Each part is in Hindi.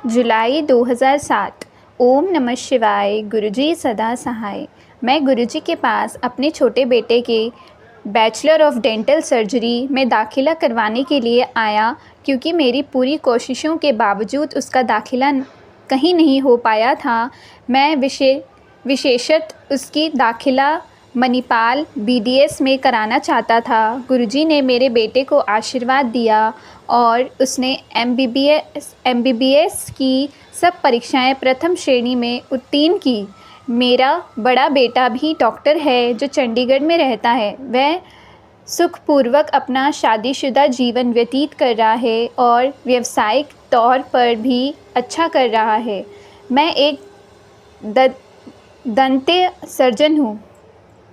जुलाई 2007। ओम नमः शिवाय। गुरुजी सदा सहाय। मैं गुरुजी के पास अपने छोटे बेटे के बैचलर ऑफ डेंटल सर्जरी में दाखिला करवाने के लिए आया, क्योंकि मेरी पूरी कोशिशों के बावजूद उसका दाखिला कहीं नहीं हो पाया था। मैं विशेषतः उसकी दाखिला मणिपाल बीडीएस में कराना चाहता था। गुरुजी ने मेरे बेटे को आशीर्वाद दिया और उसने एमबीबीएस की सब परीक्षाएं प्रथम श्रेणी में उत्तीर्ण की। मेरा बड़ा बेटा भी डॉक्टर है जो चंडीगढ़ में रहता है। वह सुखपूर्वक अपना शादीशुदा जीवन व्यतीत कर रहा है और व्यावसायिक तौर पर भी अच्छा कर रहा है। मैं एक दंत सर्जन हूँ,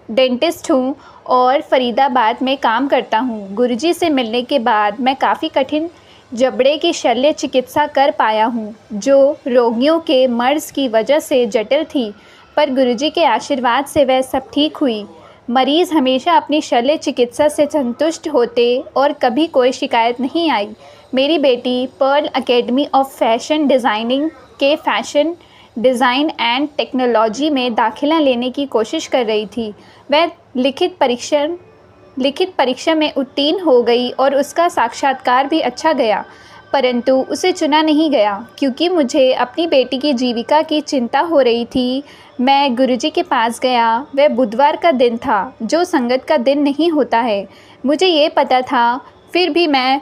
डेंटिस्ट हूँ और फरीदाबाद में काम करता हूँ। गुरुजी से मिलने के बाद मैं काफ़ी कठिन जबड़े की शल्य चिकित्सा कर पाया हूँ, जो रोगियों के मर्ज़ की वजह से जटिल थी, पर गुरुजी के आशीर्वाद से वह सब ठीक हुई। मरीज़ हमेशा अपनी शल्य चिकित्सा से संतुष्ट होते और कभी कोई शिकायत नहीं आई। मेरी बेटी Pearl Academy of Fashion Designing के फैशन डिज़ाइन एंड टेक्नोलॉजी में दाखिला लेने की कोशिश कर रही थी। वह लिखित परीक्षा में उत्तीर्ण हो गई और उसका साक्षात्कार भी अच्छा गया, परंतु उसे चुना नहीं गया क्योंकि मुझे अपनी बेटी की जीविका की चिंता हो रही थी। मैं गुरुजी के पास गया। वह बुधवार का दिन था, जो संगत का दिन नहीं होता है, मुझे ये पता था। फिर भी मैं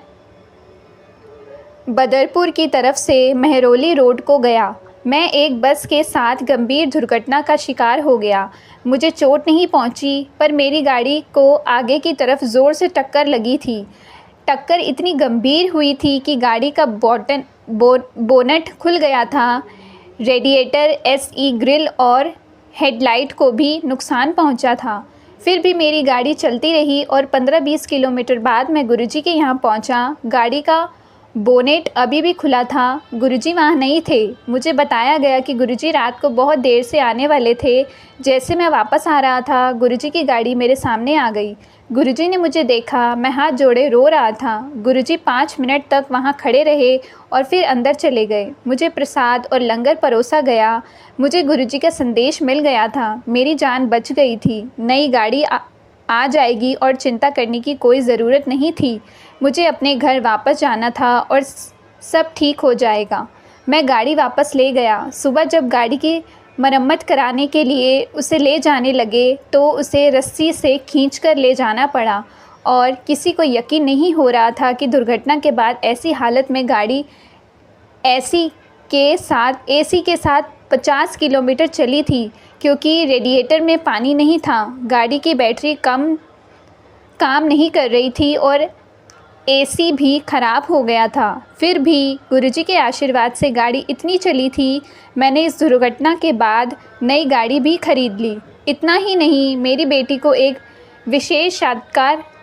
बदरपुर की तरफ से मेहरौली रोड को गया। मैं एक बस के साथ गंभीर दुर्घटना का शिकार हो गया। मुझे चोट नहीं पहुंची, पर मेरी गाड़ी को आगे की तरफ ज़ोर से टक्कर लगी थी। टक्कर इतनी गंभीर हुई थी कि गाड़ी का बोनट खुल गया था। रेडिएटर, एसई ग्रिल और हेडलाइट को भी नुकसान पहुंचा था। फिर भी मेरी गाड़ी चलती रही और 15-20 किलोमीटर बाद मैं गुरुजी के यहाँ पहुँचा। गाड़ी का बोनेट अभी भी खुला था। गुरुजी वहाँ नहीं थे। मुझे बताया गया कि गुरुजी रात को बहुत देर से आने वाले थे। जैसे मैं वापस आ रहा था, गुरुजी की गाड़ी मेरे सामने आ गई। गुरुजी ने मुझे देखा। मैं हाथ जोड़े रो रहा था। गुरुजी 5 मिनट तक वहाँ खड़े रहे और फिर अंदर चले गए। मुझे प्रसाद और लंगर परोसा गया। मुझे गुरुजी का संदेश मिल गया था। मेरी जान बच गई थी। नई गाड़ी आ जाएगी और चिंता करने की कोई ज़रूरत नहीं थी। मुझे अपने घर वापस जाना था और सब ठीक हो जाएगा। मैं गाड़ी वापस ले गया। सुबह जब गाड़ी की मरम्मत कराने के लिए उसे ले जाने लगे तो उसे रस्सी से खींचकर ले जाना पड़ा और किसी को यकीन नहीं हो रहा था कि दुर्घटना के बाद ऐसी हालत में गाड़ी एसी के साथ 50 किलोमीटर चली थी, क्योंकि रेडिएटर में पानी नहीं था। गाड़ी की बैटरी काम नहीं कर रही थी और एसी भी ख़राब हो गया था। फिर भी गुरुजी के आशीर्वाद से गाड़ी इतनी चली थी। मैंने इस दुर्घटना के बाद नई गाड़ी भी खरीद ली। इतना ही नहीं, मेरी बेटी को एक विशेष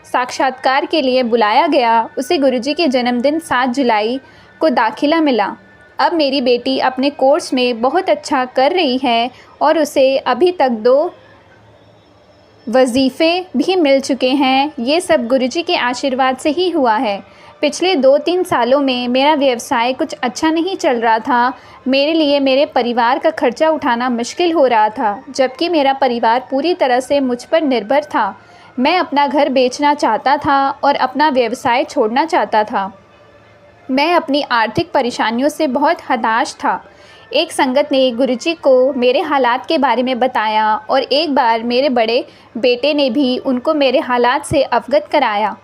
साक्षात्कार के लिए बुलाया गया। उसे गुरुजी के जन्मदिन 7 जुलाई को दाखिला मिला। अब मेरी बेटी अपने कोर्स में बहुत अच्छा कर रही है और उसे अभी तक 2 वजीफ़े भी मिल चुके हैं। ये सब गुरुजी के आशीर्वाद से ही हुआ है। पिछले 2-3 सालों में मेरा व्यवसाय कुछ अच्छा नहीं चल रहा था। मेरे लिए मेरे परिवार का खर्चा उठाना मुश्किल हो रहा था, जबकि मेरा परिवार पूरी तरह से मुझ पर निर्भर था। मैं अपना घर बेचना चाहता था और अपना व्यवसाय छोड़ना चाहता था। मैं अपनी आर्थिक परेशानियों से बहुत हताश था। एक संगत ने गुरुजी को मेरे हालात के बारे में बताया और एक बार मेरे बड़े बेटे ने भी उनको मेरे हालात से अवगत कराया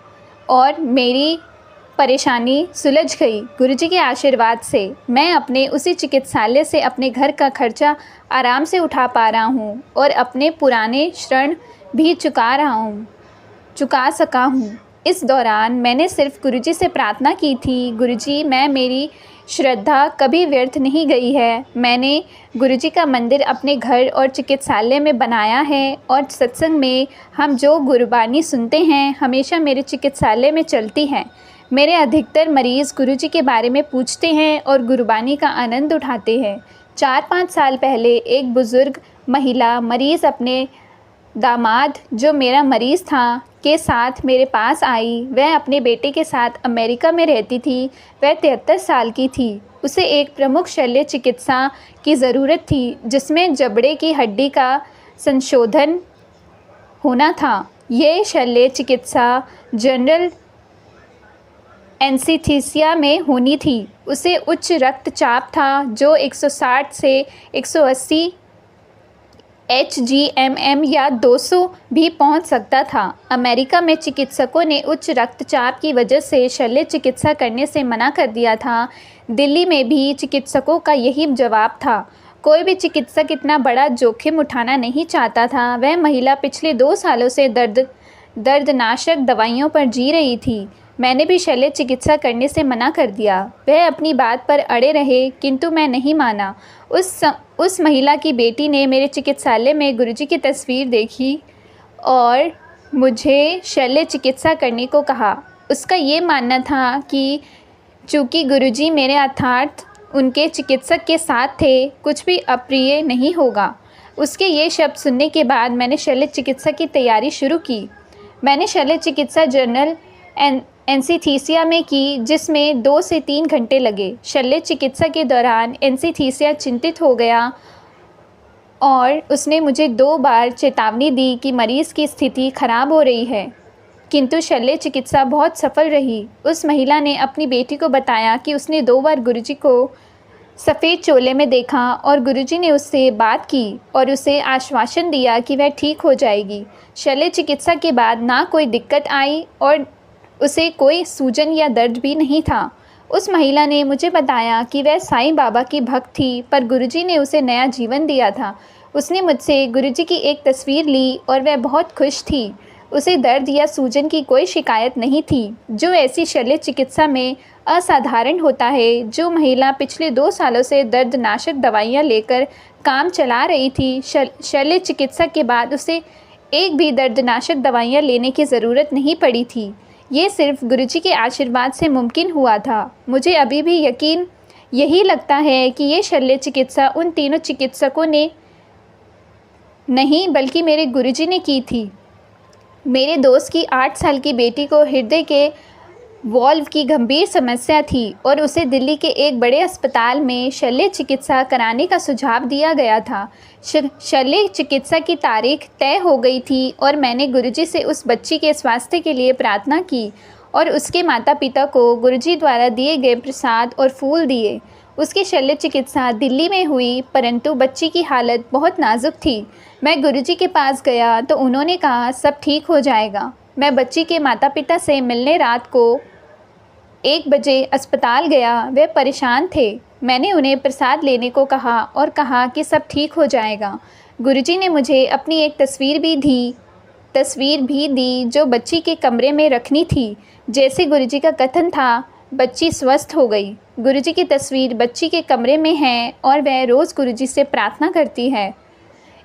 और मेरी परेशानी सुलझ गई। गुरुजी के आशीर्वाद से मैं अपने उसी चिकित्सालय से अपने घर का खर्चा आराम से उठा पा रहा हूँ और अपने पुराने ऋण भी चुका सका हूँ। इस दौरान मैंने सिर्फ गुरुजी से प्रार्थना की थी, गुरुजी, मेरी श्रद्धा कभी व्यर्थ नहीं गई है। मैंने गुरुजी का मंदिर अपने घर और चिकित्सालय में बनाया है और सत्संग में हम जो गुरबानी सुनते हैं हमेशा मेरे चिकित्सालय में चलती हैं। मेरे अधिकतर मरीज़ गुरुजी के बारे में पूछते हैं और गुरबानी का आनंद उठाते हैं। 4-5 साल पहले एक बुज़ुर्ग महिला मरीज़ अपने दामाद जो मेरा मरीज़ था के साथ मेरे पास आई। वह अपने बेटे के साथ अमेरिका में रहती थी। वह 73 साल की थी। उसे एक प्रमुख शल्य चिकित्सा की ज़रूरत थी जिसमें जबड़े की हड्डी का संशोधन होना था। यह शल्य चिकित्सा जनरल एनेस्थीसिया में होनी थी। उसे उच्च रक्तचाप था जो 160 से 180 HgMM या 200 भी पहुंच सकता था। अमेरिका में चिकित्सकों ने उच्च रक्तचाप की वजह से शल्य चिकित्सा करने से मना कर दिया था। दिल्ली में भी चिकित्सकों का यही जवाब था। कोई भी चिकित्सक इतना बड़ा जोखिम उठाना नहीं चाहता था। वह महिला पिछले 2 सालों से दर्दनाशक दवाइयों पर जी रही थी। मैंने भी शल्य चिकित्सा करने से मना कर दिया। वह अपनी बात पर अड़े रहे किंतु मैं नहीं माना। उस महिला की बेटी ने मेरे चिकित्सालय में गुरुजी की तस्वीर देखी और मुझे शल्य चिकित्सा करने को कहा। उसका ये मानना था कि चूँकि गुरुजी मेरे अर्थात उनके चिकित्सक के साथ थे, कुछ भी अप्रिय नहीं होगा। उसके ये शब्द सुनने के बाद मैंने शल्य चिकित्सा की तैयारी शुरू की। मैंने शल्य चिकित्सा जनरल एनेस्थीसिया में की जिसमें 2 से 3 घंटे लगे। शल्य चिकित्सा के दौरान एनेस्थीसिया चिंतित हो गया और उसने मुझे 2 बार चेतावनी दी कि मरीज़ की स्थिति खराब हो रही है, किंतु शल्य चिकित्सा बहुत सफल रही। उस महिला ने अपनी बेटी को बताया कि उसने 2 बार गुरुजी को सफ़ेद चोले में देखा और गुरुजी ने उससे बात की और उसे आश्वासन दिया कि वह ठीक हो जाएगी। शल्य चिकित्सा के बाद ना कोई दिक्कत आई और उसे कोई सूजन या दर्द भी नहीं था। उस महिला ने मुझे बताया कि वह साईं बाबा की भक्त थी, पर गुरुजी ने उसे नया जीवन दिया था। उसने मुझसे गुरुजी की एक तस्वीर ली और वह बहुत खुश थी। उसे दर्द या सूजन की कोई शिकायत नहीं थी, जो ऐसी शल्य चिकित्सा में असाधारण होता है। जो महिला पिछले 2 सालों से दर्दनाशक दवाइयाँ लेकर काम चला रही थी, शल्य चिकित्सा के बाद उसे एक भी दर्दनाशक दवाइयाँ लेने की ज़रूरत नहीं पड़ी थी। ये सिर्फ गुरुजी के आशीर्वाद से मुमकिन हुआ था। मुझे अभी भी यकीन यही लगता है कि ये शल्य चिकित्सा उन तीनों चिकित्सकों ने नहीं बल्कि मेरे गुरुजी ने की थी। मेरे दोस्त की 8 साल की बेटी को हृदय के वॉल्व की गंभीर समस्या थी और उसे दिल्ली के एक बड़े अस्पताल में शल्य चिकित्सा कराने का सुझाव दिया गया था। शल्य चिकित्सा की तारीख तय हो गई थी और मैंने गुरुजी से उस बच्ची के स्वास्थ्य के लिए प्रार्थना की और उसके माता पिता को गुरुजी द्वारा दिए गए प्रसाद और फूल दिए। उसकी शल्य चिकित्सा दिल्ली में हुई, परंतु बच्ची की हालत बहुत नाजुक थी। मैं गुरुजी के पास गया तो उन्होंने कहा सब ठीक हो जाएगा। मैं बच्ची के माता पिता से मिलने रात को 1 बजे अस्पताल गया। वे परेशान थे। मैंने उन्हें प्रसाद लेने को कहा और कहा कि सब ठीक हो जाएगा। गुरुजी ने मुझे अपनी एक तस्वीर भी दी जो बच्ची के कमरे में रखनी थी। जैसे गुरुजी का कथन था, बच्ची स्वस्थ हो गई। गुरुजी की तस्वीर बच्ची के कमरे में है और वह रोज़ गुरुजी से प्रार्थना करती है।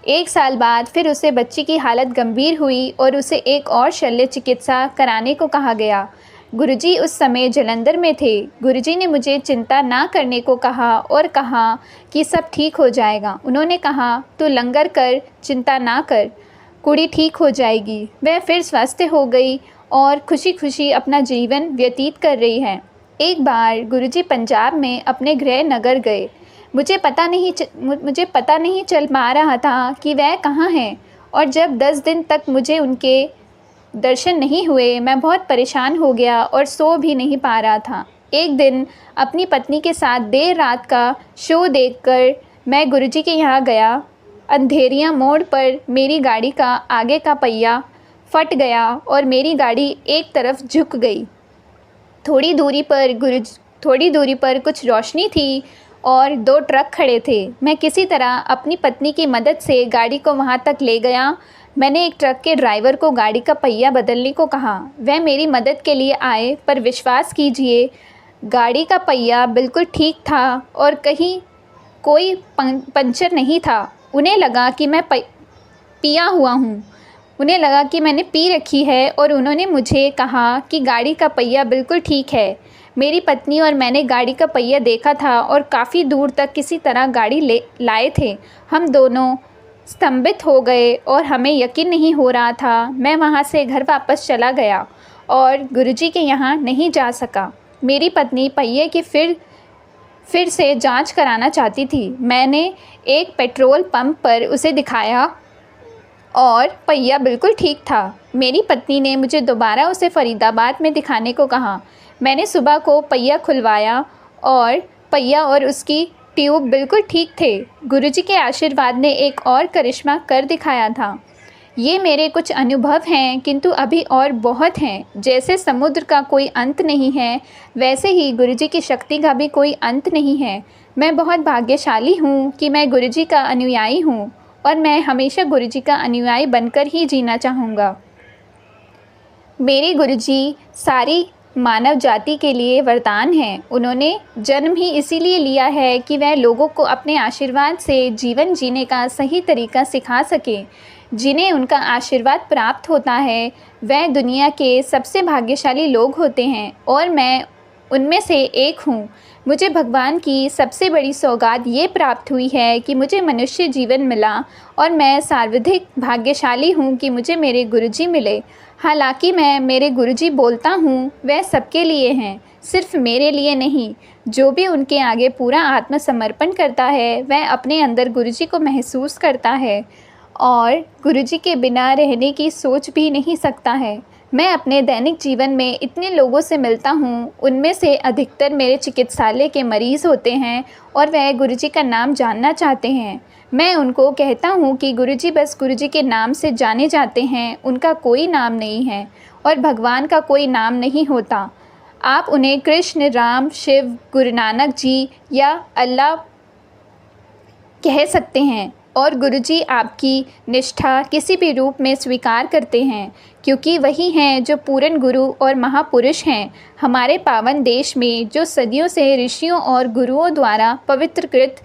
1 साल बाद फिर उसे बच्ची की हालत गंभीर हुई और उसे एक और शल्य चिकित्सा कराने को कहा गया। गुरुजी उस समय जालंधर में थे। गुरुजी ने मुझे चिंता ना करने को कहा और कहा कि सब ठीक हो जाएगा। उन्होंने कहा, तू लंगर कर, चिंता ना कर, कुड़ी ठीक हो जाएगी। वह फिर स्वस्थ हो गई और खुशी खुशी अपना जीवन व्यतीत कर रही है। एक बार गुरुजी पंजाब में अपने गृह नगर गए। मुझे पता नहीं चल पा रहा था कि वह कहाँ हैं और जब 10 दिन तक मुझे उनके दर्शन नहीं हुए, मैं बहुत परेशान हो गया और सो भी नहीं पा रहा था। एक दिन अपनी पत्नी के साथ देर रात का शो देखकर मैं गुरुजी के यहाँ गया। अंधेरिया मोड़ पर मेरी गाड़ी का आगे का पहिया फट गया और मेरी गाड़ी एक तरफ झुक गई। थोड़ी दूरी पर कुछ रोशनी थी और 2 ट्रक खड़े थे। मैं किसी तरह अपनी पत्नी की मदद से गाड़ी को वहां तक ले गया। मैंने एक ट्रक के ड्राइवर को गाड़ी का पहिया बदलने को कहा। वह मेरी मदद के लिए आए, पर विश्वास कीजिए गाड़ी का पहिया बिल्कुल ठीक था और कहीं कोई पंचर नहीं था। उन्हें लगा कि मैं पिया हुआ हूँ। उन्हें लगा कि मैंने पी रखी है और उन्होंने मुझे कहा कि गाड़ी का पहिया बिल्कुल ठीक है। मेरी पत्नी और मैंने गाड़ी का पहिया देखा था और काफ़ी दूर तक किसी तरह गाड़ी लाए थे। हम दोनों स्तंभित हो गए और हमें यकीन नहीं हो रहा था। मैं वहाँ से घर वापस चला गया और गुरुजी के यहाँ नहीं जा सका। मेरी पत्नी पहिए की फिर से जांच कराना चाहती थी। मैंने एक पेट्रोल पंप पर उसे दिखाया और पहिया बिल्कुल ठीक था। मेरी पत्नी ने मुझे दोबारा उसे फरीदाबाद में दिखाने को कहा। मैंने सुबह को पहिया खुलवाया और पहिया और उसकी ट्यूब बिल्कुल ठीक थे। गुरुजी के आशीर्वाद ने एक और करिश्मा कर दिखाया था। ये मेरे कुछ अनुभव हैं, किंतु अभी और बहुत हैं। जैसे समुद्र का कोई अंत नहीं है, वैसे ही गुरुजी की शक्ति का भी कोई अंत नहीं है। मैं बहुत भाग्यशाली हूँ कि मैं गुरुजी का अनुयायी हूँ और मैं हमेशा गुरुजी का अनुयायी बनकर ही जीना चाहूँगा। मेरे गुरुजी सारी मानव जाति के लिए वरदान हैं। उन्होंने जन्म ही इसीलिए लिया है कि वह लोगों को अपने आशीर्वाद से जीवन जीने का सही तरीका सिखा सकें। जिन्हें उनका आशीर्वाद प्राप्त होता है वह दुनिया के सबसे भाग्यशाली लोग होते हैं और मैं उनमें से एक हूँ। मुझे भगवान की सबसे बड़ी सौगात ये प्राप्त हुई है कि मुझे मनुष्य जीवन मिला और मैं सर्वाधिक भाग्यशाली हूँ कि मुझे मेरे गुरुजी मिले। हालांकि मैं मेरे गुरुजी बोलता हूँ वह सबके लिए हैं, सिर्फ मेरे लिए नहीं। जो भी उनके आगे पूरा आत्मसमर्पण करता है वह अपने अंदर गुरुजी को महसूस करता है और गुरुजी के बिना रहने की सोच भी नहीं सकता है। मैं अपने दैनिक जीवन में इतने लोगों से मिलता हूँ, उनमें से अधिकतर मेरे चिकित्सालय के मरीज़ होते हैं और वह गुरुजी का नाम जानना चाहते हैं। मैं उनको कहता हूँ कि गुरुजी बस गुरुजी के नाम से जाने जाते हैं, उनका कोई नाम नहीं है और भगवान का कोई नाम नहीं होता। आप उन्हें कृष्ण, राम, शिव, गुरु नानक जी या अल्लाह कह सकते हैं और गुरुजी आपकी निष्ठा किसी भी रूप में स्वीकार करते हैं, क्योंकि वही हैं जो पूर्ण गुरु और महापुरुष हैं हमारे पावन देश में, जो सदियों से ऋषियों और गुरुओं द्वारा पवित्रकृत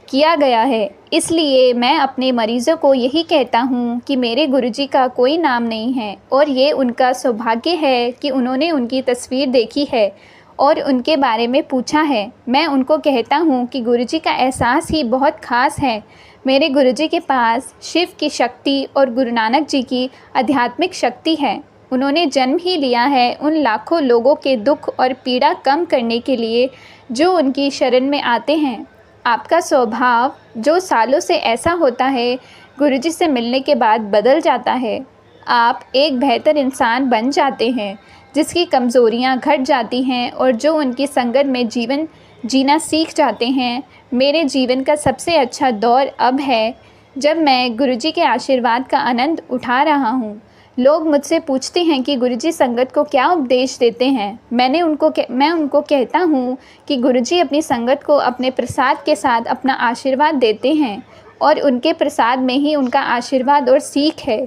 किया गया है। इसलिए मैं अपने मरीज़ों को यही कहता हूँ कि मेरे गुरुजी का कोई नाम नहीं है और ये उनका सौभाग्य है कि उन्होंने उनकी तस्वीर देखी है और उनके बारे में पूछा है। मैं उनको कहता हूँ कि गुरुजी का एहसास ही बहुत ख़ास है। मेरे गुरुजी के पास शिव की शक्ति और गुरु नानक जी की आध्यात्मिक शक्ति है। उन्होंने जन्म ही लिया है उन लाखों लोगों के दुख और पीड़ा कम करने के लिए जो उनकी शरण में आते हैं। आपका स्वभाव जो सालों से ऐसा होता है, गुरुजी से मिलने के बाद बदल जाता है। आप एक बेहतर इंसान बन जाते हैं, जिसकी कमज़ोरियां घट जाती हैं और जो उनकी संगत में जीवन जीना सीख जाते हैं। मेरे जीवन का सबसे अच्छा दौर अब है जब मैं गुरुजी के आशीर्वाद का आनंद उठा रहा हूँ। लोग मुझसे पूछते हैं कि गुरुजी संगत को क्या उपदेश देते हैं। मैं उनको कहता हूँ कि गुरुजी अपनी संगत को अपने प्रसाद के साथ अपना आशीर्वाद देते हैं और उनके प्रसाद में ही उनका आशीर्वाद और सीख है।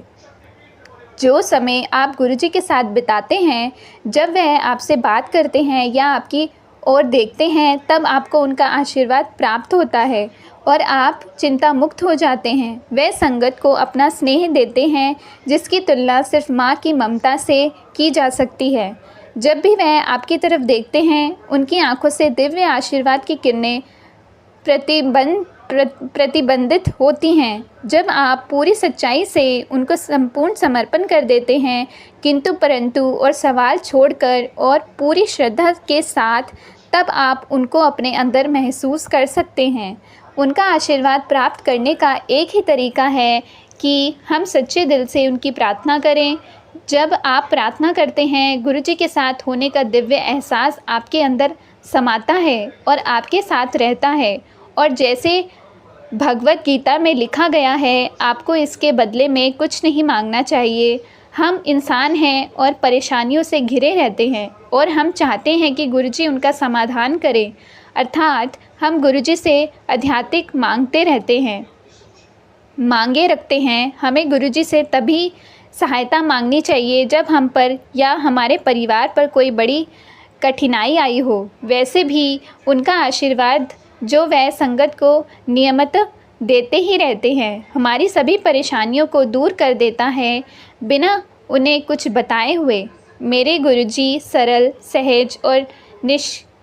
जो समय आप गुरुजी के साथ बिताते हैं, जब वह आपसे बात करते हैं या आपकी ओर देखते हैं, तब आपको उनका आशीर्वाद प्राप्त होता है और आप चिंता मुक्त हो जाते हैं। वे संगत को अपना स्नेह देते हैं जिसकी तुलना सिर्फ माँ की ममता से की जा सकती है। जब भी वह आपकी तरफ देखते हैं, उनकी आंखों से दिव्य आशीर्वाद की किरणें प्रतिबंधित होती हैं। जब आप पूरी सच्चाई से उनको संपूर्ण समर्पण कर देते हैं, परंतु और सवाल छोड़कर और पूरी श्रद्धा के साथ, तब आप उनको अपने अंदर महसूस कर सकते हैं। उनका आशीर्वाद प्राप्त करने का एक ही तरीका है कि हम सच्चे दिल से उनकी प्रार्थना करें। जब आप प्रार्थना करते हैं, गुरुजी के साथ होने का दिव्य एहसास आपके अंदर समाता है और आपके साथ रहता है। और जैसे भगवत गीता में लिखा गया है, आपको इसके बदले में कुछ नहीं मांगना चाहिए। हम इंसान हैं और परेशानियों से घिरे रहते हैं और हम चाहते हैं कि गुरुजी उनका समाधान करें, अर्थात हम गुरुजी से आध्यात्मिक मांगते रहते हैं, मांगे रखते हैं। हमें गुरुजी से तभी सहायता मांगनी चाहिए जब हम पर या हमारे परिवार पर कोई बड़ी कठिनाई आई हो। वैसे भी उनका आशीर्वाद जो वह संगत को नियमित देते ही रहते हैं, हमारी सभी परेशानियों को दूर कर देता है बिना उन्हें कुछ बताए हुए। मेरे गुरुजी सरल, सहज और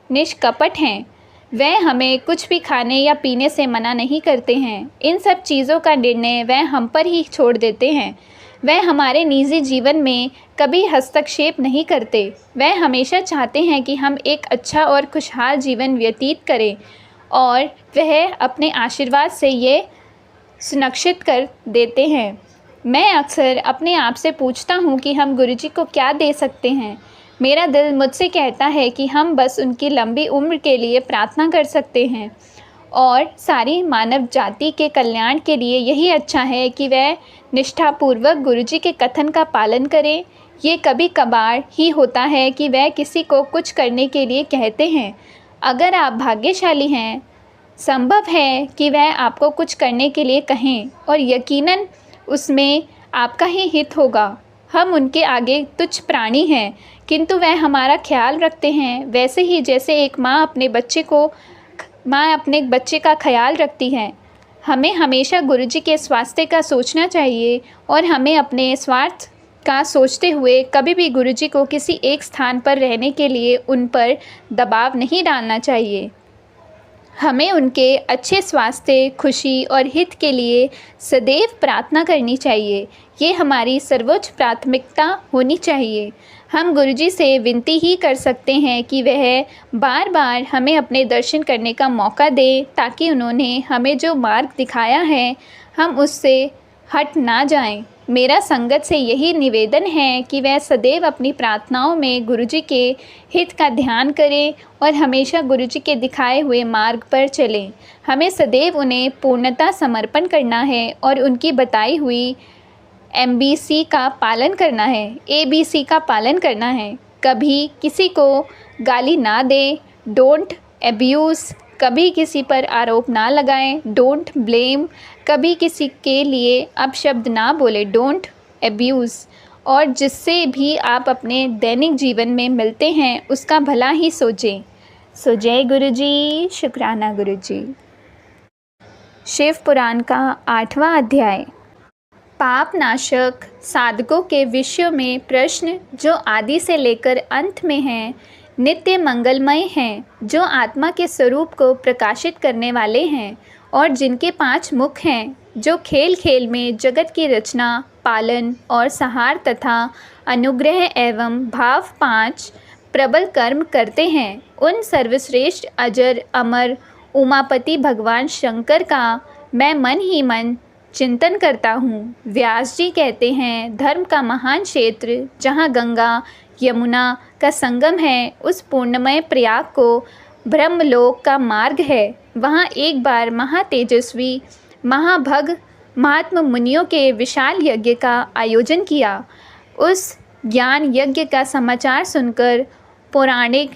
निष्कपट हैं। वह हमें कुछ भी खाने या पीने से मना नहीं करते हैं। इन सब चीज़ों का निर्णय वह हम पर ही छोड़ देते हैं। वह हमारे निजी जीवन में कभी हस्तक्षेप नहीं करते। वह हमेशा चाहते हैं कि हम एक अच्छा और खुशहाल जीवन व्यतीत करें और वह अपने आशीर्वाद से ये सुनिश्चित कर देते हैं। मैं अक्सर अपने आप से पूछता हूँ कि हम गुरुजी को क्या दे सकते हैं। मेरा दिल मुझसे कहता है कि हम बस उनकी लंबी उम्र के लिए प्रार्थना कर सकते हैं और सारी मानव जाति के कल्याण के लिए यही अच्छा है कि वह निष्ठापूर्वक गुरुजी के कथन का पालन करें। ये कभी कभार ही होता है कि वह किसी को कुछ करने के लिए कहते हैं। अगर आप भाग्यशाली हैं, संभव है कि वह आपको कुछ करने के लिए कहें और यकीनन उसमें आपका ही हित होगा। हम उनके आगे तुच्छ प्राणी हैं, किंतु वह हमारा ख्याल रखते हैं, वैसे ही जैसे एक माँ अपने बच्चे का ख्याल रखती है। हमें हमेशा गुरुजी के स्वास्थ्य का सोचना चाहिए और हमें अपने स्वार्थ का सोचते हुए कभी भी गुरुजी को किसी एक स्थान पर रहने के लिए उन पर दबाव नहीं डालना चाहिए। हमें उनके अच्छे स्वास्थ्य, खुशी और हित के लिए सदैव प्रार्थना करनी चाहिए। ये हमारी सर्वोच्च प्राथमिकता होनी चाहिए। हम गुरुजी से विनती ही कर सकते हैं कि वह बार बार हमें अपने दर्शन करने का मौका दें, ताकि उन्होंने हमें जो मार्ग दिखाया है हम उससे हट ना जाएं। मेरा संगत से यही निवेदन है कि वह सदैव अपनी प्रार्थनाओं में गुरुजी के हित का ध्यान करें और हमेशा गुरुजी के दिखाए हुए मार्ग पर चलें। हमें सदैव उन्हें पूर्णतः समर्पण करना है और उनकी बताई हुई ABC का पालन करना है, ABC का पालन करना है। कभी किसी को गाली ना दें, डोंट एब्यूज़, कभी किसी पर आरोप ना लगाएं, डोंट ब्लेम, कभी किसी के लिए अपशब्द ना बोले, डोंट एब्यूज़, और जिससे भी आप अपने दैनिक जीवन में मिलते हैं उसका भला ही सोचें। सो जय गुरुजी, शुक्राना गुरुजी। शिव पुराण का 8वां अध्याय। पाप नाशक साधकों के विषयों में प्रश्न जो आदि से लेकर अंत में हैं, नित्य मंगलमय हैं, जो आत्मा के स्वरूप को प्रकाशित करने वाले हैं और जिनके 5 मुख हैं, जो खेल खेल में जगत की रचना, पालन और संहार तथा अनुग्रह एवं भाव 5 प्रबल कर्म करते हैं, उन सर्वश्रेष्ठ अजर अमर उमापति भगवान शंकर का मैं मन ही मन चिंतन करता हूँ। व्यास जी कहते हैं, धर्म का महान क्षेत्र जहाँ गंगा यमुना का संगम है, उस पूर्णमय प्रयाग को ब्रह्मलोक का मार्ग है। वहाँ एक बार महातेजस्वी महाभग महात्मा मुनियों के विशाल यज्ञ का आयोजन किया। उस ज्ञान यज्ञ का समाचार सुनकर पौराणिक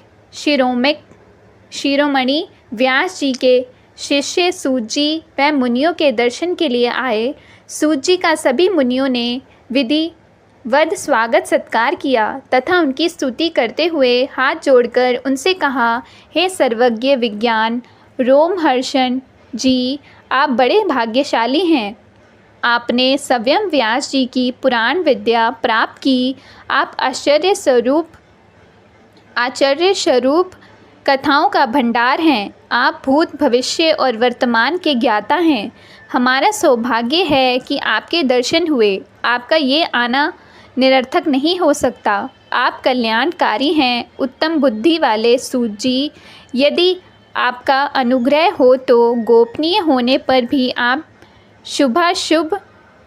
शिरोमणि व्यास जी के शिष्य सूत जी वह मुनियों के दर्शन के लिए आए। सूत जी का सभी मुनियों ने विधिवत स्वागत सत्कार किया तथा उनकी स्तुति करते हुए हाथ जोड़कर उनसे कहा, हे सर्वज्ञ विज्ञान रोमहर्षण जी, आप बड़े भाग्यशाली हैं। आपने स्वयं व्यास जी की पुराण विद्या प्राप्त की। आप आश्चर्य स्वरूप कथाओं का भंडार हैं। आप भूत भविष्य और वर्तमान के ज्ञाता हैं। हमारा सौभाग्य है कि आपके दर्शन हुए। आपका ये आना निरर्थक नहीं हो सकता। आप कल्याणकारी हैं, उत्तम बुद्धि वाले सूत जी। यदि आपका अनुग्रह हो तो गोपनीय होने पर भी आप शुभाशुभ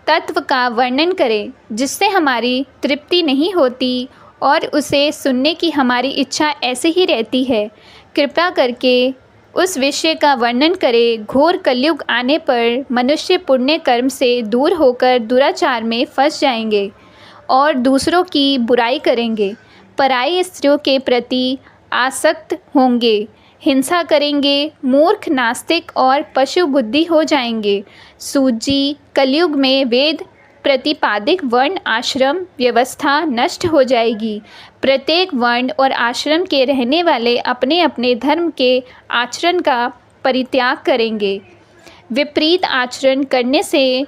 तत्व का वर्णन करें, जिससे हमारी तृप्ति नहीं होती और उसे सुनने की हमारी इच्छा ऐसे ही रहती है। कृपया करके उस विषय का वर्णन करें। घोर कलयुग आने पर मनुष्य पुण्य कर्म से दूर होकर दुराचार में फंस जाएंगे और दूसरों की बुराई करेंगे, पराई स्त्रियों के प्रति आसक्त होंगे, हिंसा करेंगे, मूर्ख नास्तिक और पशु बुद्धि हो जाएंगे। सूत जी, कलयुग में वेद प्रतिपादिक वर्ण आश्रम व्यवस्था नष्ट हो जाएगी। प्रत्येक वर्ण और आश्रम के रहने वाले अपने अपने धर्म के आचरण का परित्याग करेंगे। विपरीत आचरण करने से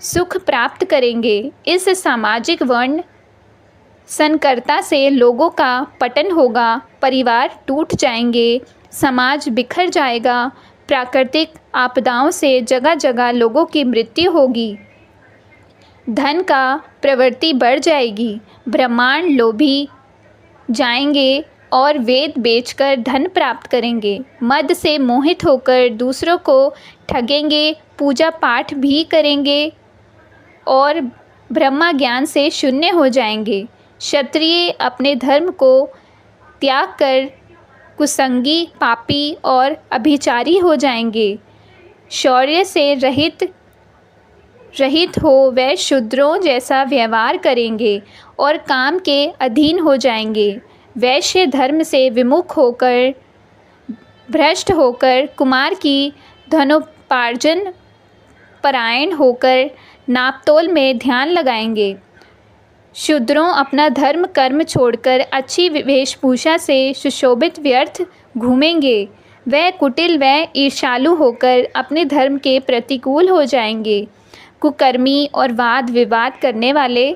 सुख प्राप्त करेंगे। इस सामाजिक वर्ण संकरता से लोगों का पतन होगा, परिवार टूट जाएंगे, समाज बिखर जाएगा, प्राकृतिक आपदाओं से जगह जगह लोगों की मृत्यु होगी, धन का प्रवृत्ति बढ़ जाएगी, ब्रह्मांड लोभी जाएंगे और वेद बेचकर धन प्राप्त करेंगे, मद से मोहित होकर दूसरों को ठगेंगे, पूजा पाठ भी करेंगे और ब्रह्मा ज्ञान से शून्य हो जाएंगे। क्षत्रिय अपने धर्म को त्याग कर कुसंगी, पापी और अभिचारी हो जाएंगे। शौर्य से रहित हो वह शूद्रों जैसा व्यवहार करेंगे और काम के अधीन हो जाएंगे। वैश्य धर्म से विमुख होकर, भ्रष्ट होकर, कुमार की धनोपार्जन परायण होकर नापतोल में ध्यान लगाएंगे। शूद्रों अपना धर्म कर्म छोड़कर अच्छी वेशभूषा से सुशोभित व्यर्थ घूमेंगे। वह कुटिल व ईर्ष्यालु होकर अपने धर्म के प्रतिकूल हो जाएंगे। कुकर्मी और वाद विवाद करने वाले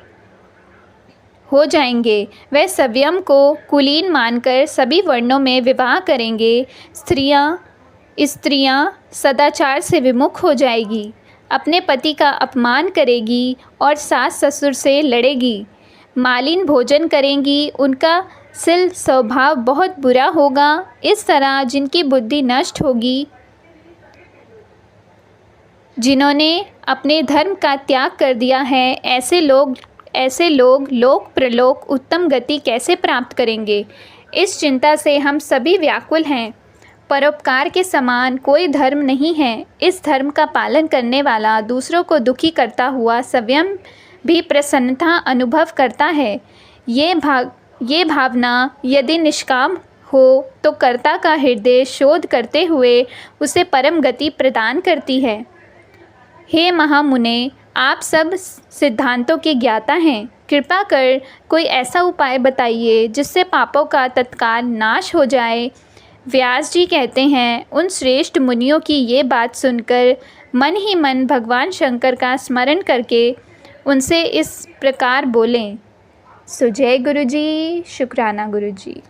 हो जाएंगे। वह संयम को कुलीन मानकर सभी वर्णों में विवाह करेंगे। स्त्रियां सदाचार से विमुख हो जाएगी, अपने पति का अपमान करेगी और सास ससुर से लड़ेगी। मालिन भोजन करेंगी, उनका शील स्वभाव बहुत बुरा होगा। इस तरह जिनकी बुद्धि नष्ट होगी, जिन्होंने अपने धर्म का त्याग कर दिया है, ऐसे लोग लोक प्रलोक उत्तम गति कैसे प्राप्त करेंगे? इस चिंता से हम सभी व्याकुल हैं। परोपकार के समान कोई धर्म नहीं है। इस धर्म का पालन करने वाला दूसरों को दुखी करता हुआ स्वयं भी प्रसन्नता अनुभव करता है। ये भावना यदि निष्काम हो तो कर्ता का हृदय शोध करते हुए उसे परम गति प्रदान करती है। हे महामुने, आप सब सिद्धांतों के ज्ञाता हैं। कृपा कर कोई ऐसा उपाय बताइए जिससे पापों का तत्काल नाश हो जाए। व्यास जी कहते हैं, उन श्रेष्ठ मुनियों की ये बात सुनकर मन ही मन भगवान शंकर का स्मरण करके उनसे इस प्रकार बोलें। जय गुरु जी, शुक्राना गुरु जी।